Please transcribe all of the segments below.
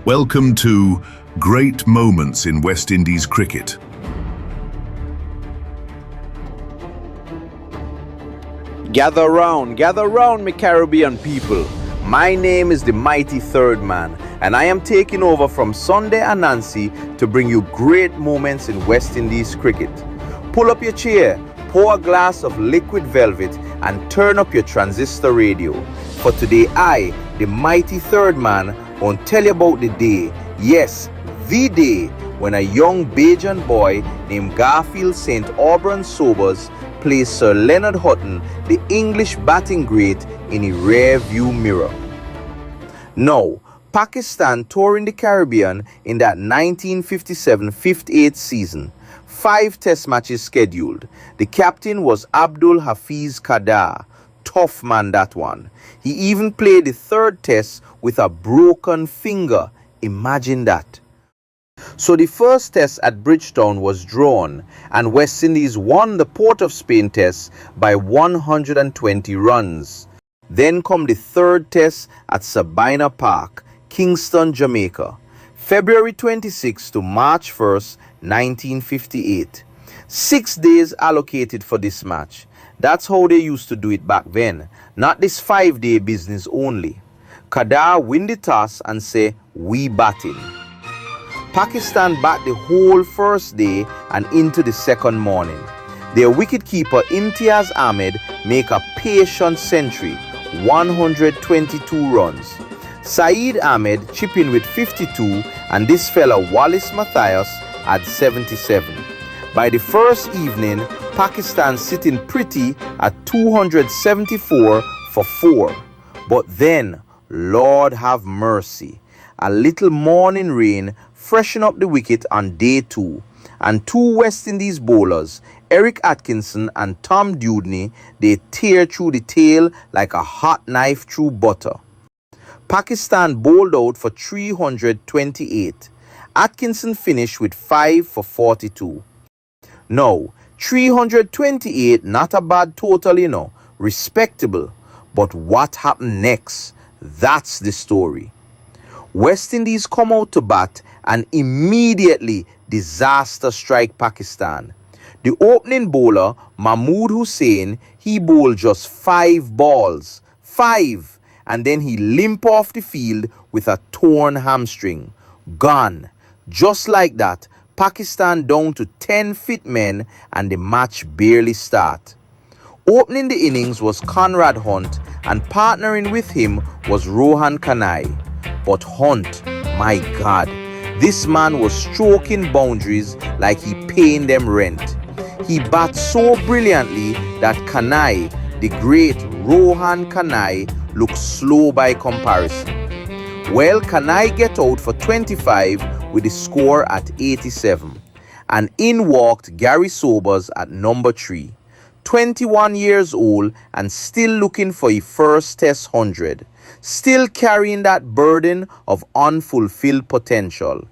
Welcome to Great Moments in West Indies Cricket. Gather round, me Caribbean people. My name is the mighty third man, and I am taking over from Sunday Anansi to bring you great moments in West Indies cricket. Pull up your chair, pour a glass of liquid velvet, and turn up your transistor radio. For today, I, the mighty third man, won't tell you about the day, yes, the day, when a young Bajan boy named Garfield St. Auburn Sobers placed Sir Leonard Hutton, the English batting great, in a rear view mirror. Now, Pakistan touring the Caribbean in that 1957-58 season. 5 test matches scheduled. The captain was Abdul Hafiz Qadar. Tough man, that one. He even played the 3rd test with a broken finger. Imagine that. So the first test at Bridgetown was drawn, and West Indies won the Port of Spain test by 120 runs. Then come the 3rd test at Sabina Park, Kingston, Jamaica, February 26 to March 1st, 1958. 6 days allocated for this match. That's how they used to do it back then, not this 5-day business only. Qadar win the toss and say, "We batting." Pakistan bat the whole first day and into the second morning. Their wicketkeeper Imtiaz Ahmed make a patient century, 122 runs. Saeed Ahmed chip in with 52, and this fella Wallace Mathias had 77. By the first evening, Pakistan sitting pretty at 274 for 4. But then, Lord have mercy, a little morning rain freshen up the wicket on day 2, and 2 West Indies bowlers, Eric Atkinson and Tom Dewdney, they tear through the tail like a hot knife through butter. Pakistan bowled out for 328. Atkinson finished with 5 for 42. Now, 328, not a bad total, respectable. But what happened next? That's the story. West Indies come out to bat and immediately disaster strike Pakistan. The opening bowler, Mahmood Hussain, he bowled just 5 balls. 5! And then he limp off the field with a torn hamstring. Gone. Just like that, Pakistan down to 10 fit men and the match barely start. Opening the innings was Conrad Hunt, and partnering with him was Rohan Kanai. But Hunt, my God, this man was stroking boundaries like he paying them rent. He bat so brilliantly that Kanai, the great Rohan Kanai, looked slow by comparison. Well, Kanai get out for 25 with the score at 87. And in walked Garry Sobers at number 3. 21 years old and still looking for his first test 100. Still carrying that burden of unfulfilled potential.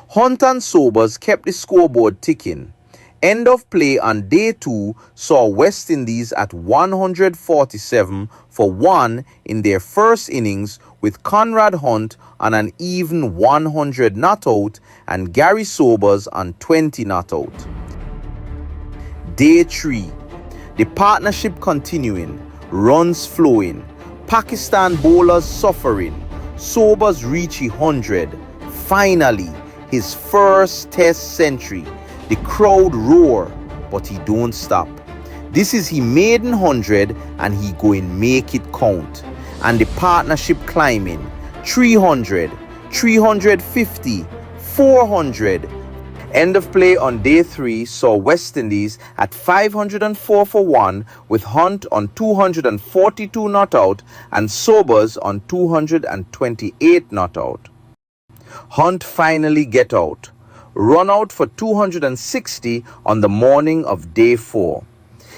Hunt and Sobers kept the scoreboard ticking. End of play on day 2 saw West Indies at 147 for 1 in their first innings, with Conrad Hunt on an even 100 not out and Garry Sobers on 20 not out. Day 3. The partnership continuing, runs flowing, Pakistan bowlers suffering, Sobers reach 100. Finally, his first test century. The crowd roar, but he don't stop. This is his maiden 100 and he going make it count. And the partnership climbing, 300, 350, 400. End of play on day 3 saw West Indies at 504 for 1 with Hunt on 242 not out and Sobers on 228 not out. Hunt finally get out. Run out for 260 on the morning of day 4.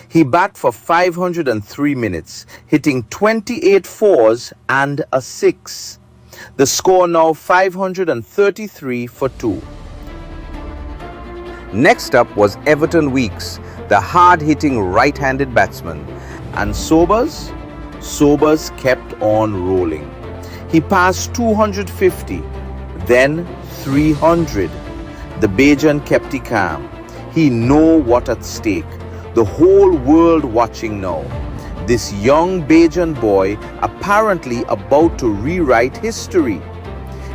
He bat for 503 minutes, hitting 28 fours and a 6. The score now 533 for 2. Next up was Everton Weekes, the hard-hitting right-handed batsman. And Sobers kept on rolling. He passed 250. Then 300. The Bajan kept it calm. He know what at stake. The whole world watching now. This young Bajan boy apparently about to rewrite history.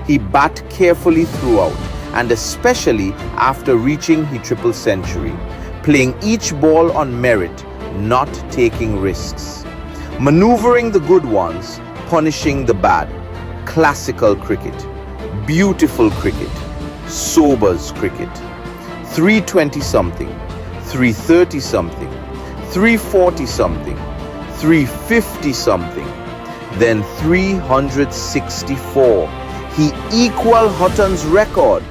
He bat carefully throughout, and especially after reaching his triple century, playing each ball on merit, not taking risks. Maneuvering the good ones, punishing the bad. Classical cricket. Beautiful cricket. Sobers cricket. 320 something, 330 something, 340 something, 350 something, then 364. He equal Hutton's record.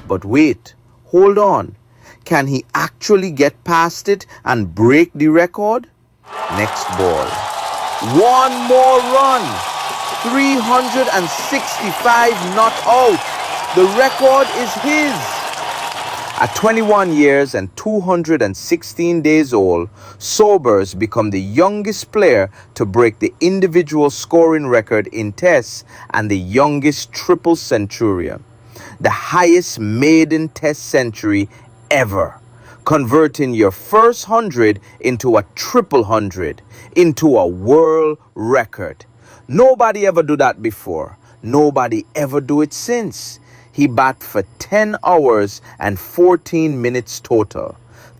But wait, hold on. Can he actually get past it and break the record? Next ball. One more run. 365 not out. The record is his. At 21 years and 216 days old, Sobers became the youngest player to break the individual scoring record in Tests and the youngest triple centurion, the highest maiden Test century ever, converting your first 100 into a triple hundred, into a world record. Nobody ever do that before. Nobody ever do it since. He bat for 10 hours and 14 minutes total.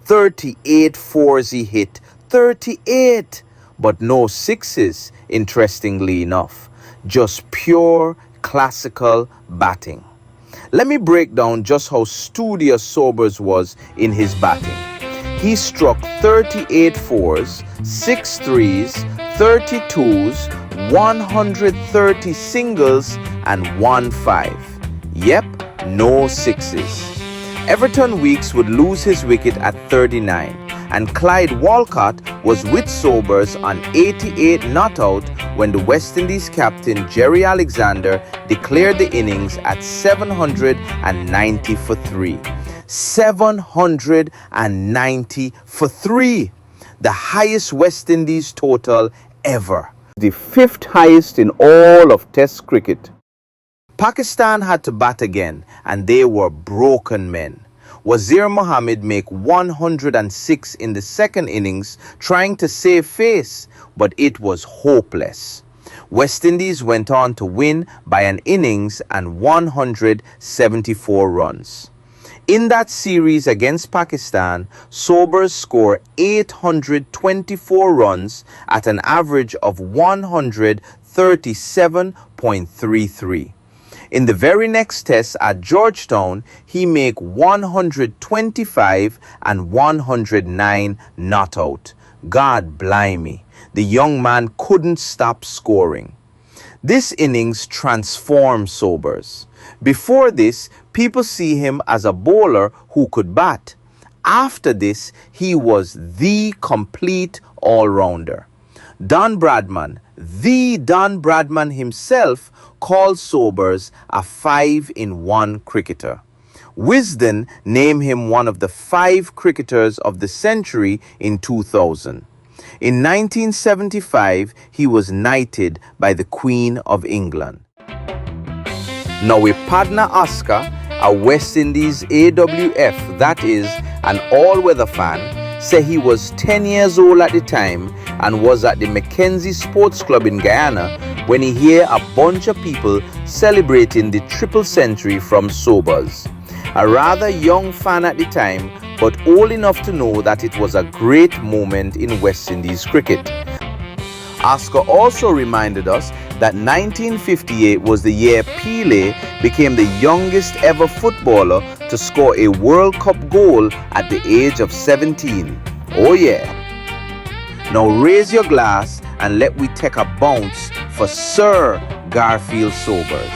38 fours he hit. 38! But no sixes, interestingly enough. Just pure classical batting. Let me break down just how studious Sobers was in his batting. He struck 38 fours, 6 threes, 32s, 130 singles, and 1 5. Yep, no sixes. Everton Weekes would lose his wicket at 39, and Clyde Walcott was with Sobers on 88 not out when the West Indies captain Jerry Alexander declared the innings at 790 for 3. 790 for 3. The highest West Indies total ever. The 5th highest in all of Test cricket. Pakistan had to bat again, and they were broken men. Wazir Mohammed make 106 in the second innings trying to save face, but it was hopeless. West Indies went on to win by an innings and 174 runs. In that series against Pakistan, Sobers scored 824 runs at an average of 137.33. In the very next test at Georgetown, he made 125 and 109 not out. God blimey, the young man couldn't stop scoring. This innings transformed Sobers. Before this, people see him as a bowler who could bat. After this, he was the complete all-rounder. Don Bradman, the Don Bradman himself, called Sobers a 5-in-1 cricketer. Wisden named him one of the 5 cricketers of the century in 2000. In 1975, he was knighted by the Queen of England. Now with Padna Oscar, a West Indies AWF, that is, an all-weather fan, say he was 10 years old at the time and was at the Mackenzie Sports Club in Guyana when he heard a bunch of people celebrating the triple century from Sobers. A rather young fan at the time, but old enough to know that it was a great moment in West Indies cricket. Oscar also reminded us that 1958 was the year Pelé became the youngest ever footballer to score a World Cup goal at the age of 17. Oh yeah. Now raise your glass and let we take a bounce for Sir Garfield Sobers.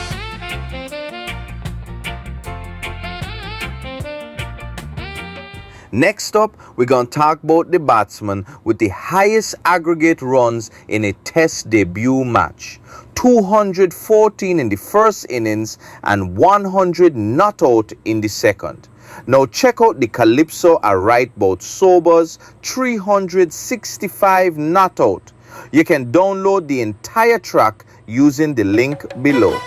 Next up, we're going to talk about the batsman with the highest aggregate runs in a Test debut match. 214 in the first innings and 100 not out in the second. Now check out the Calypso I write about Sobers 365 not out. You can download the entire track using the link below.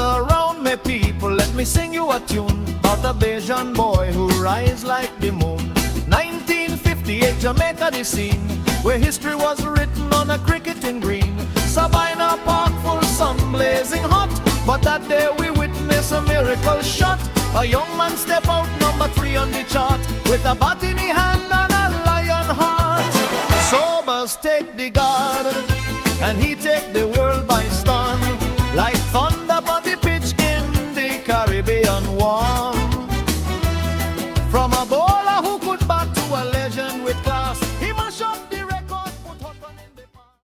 Gather round me people, let me sing you a tune about a Bajan boy who rise like the moon. 1958, Jamaica the scene, where history was written on a cricketing green. Sabina Park, full sun blazing hot, but that day we witnessed a miracle shot. A young man step out, number 3 on the chart, with a bat in his hand and a lion heart. Sobers take the guard, and he take the word.